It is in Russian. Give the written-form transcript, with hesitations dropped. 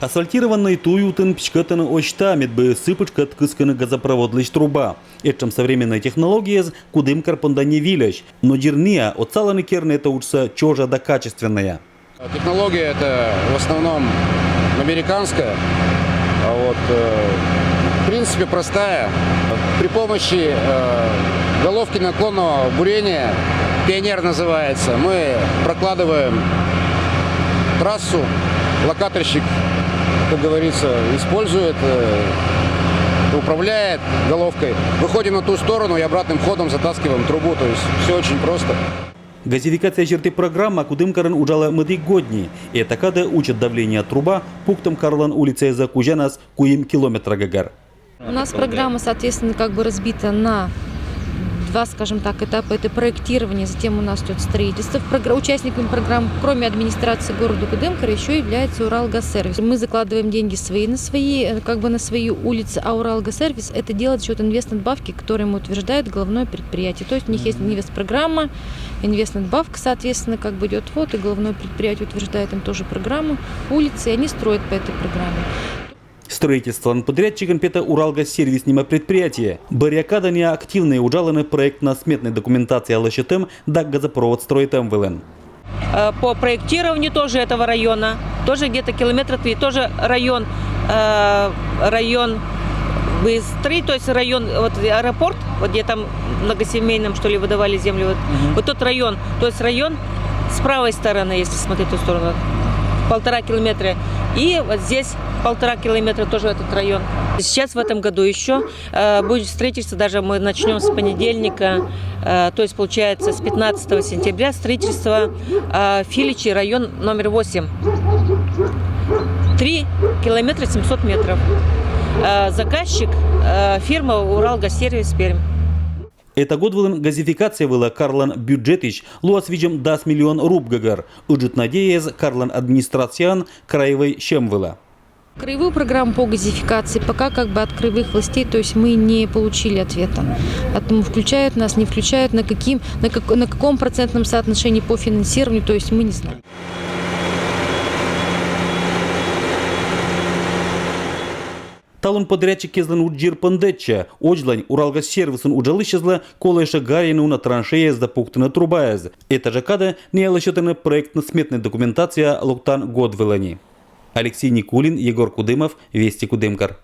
Асфальтированный туютын пчкатын очта медбы сыпычкат кысканы газопроводлыч труба. Этчем современная технология кудым карпонда не виляч, но дерния отцаланы керны это учится чожа да качественная. Технология это в основном американская, в принципе простая. При помощи головки наклонного бурения, «Пионер» называется, мы прокладываем трассу, локаторщик, как говорится, использует, управляет головкой. Выходим на ту сторону и обратным ходом затаскиваем трубу, то есть все очень просто. Газификация черты программа кудымкарын ужала мыды годни. И такада учат давление труба пунктом Карлан улице за Кужанас куим километра гагар. У нас программа, соответственно, разбита на два, скажем так, этапа. Это проектирование, затем у нас идет строительство. Участниками программы, кроме администрации города Кудымкара, еще является Уралгазсервис. Мы закладываем деньги на свои улицы, а Уралгазсервис это делает за счет инвестнадбавки, которую ему утверждает головное предприятие. То есть у них есть инвестпрограмма, инвестнадбавка, соответственно, идет и головное предприятие утверждает им тоже программу улицы, и они строят по этой программе. Строительство подрядчиком это Уралгазсервис нима предприятие. Барьякада не активные ужаланы проект на сметной документации лощетем да газопровод строит МВЛН. По проектированию тоже этого района, тоже где-то километра 3, тоже район Быстрый, то есть район, аэропорт, где там многосемейным, выдавали землю, вот тот район, то есть район с правой стороны, если смотреть в ту сторону, 1,5 километра. И вот здесь 1,5 километра тоже этот район. Сейчас в этом году еще будет строительство, даже мы начнем с понедельника, то есть получается с 15 сентября строительство Филичи, район номер 8. 3 километра 700 метров. Заказчик фирма Уралгазсервис Пермь. Это год газификация была Карлан бюджетич, луас видим 10 миллион руб гагар. Уджит надеясь Карлан администрациан краевой чем была. Краевую программу по газификации пока от краевых властей, то есть мы не получили ответа. Поэтому включают нас, не включают, на каком процентном соотношении по финансированию, то есть мы не знаем. Талон подрядчик кезлен уджир пандетча, оджлань Уралгазсервисун уджалыщезла, колэша гарину на траншея за пуктына трубаез. Это же када не алащетана проектно-сметная документация локтан год велани. Алексей Никулин, Егор Кудымов, Вести Кудымкар.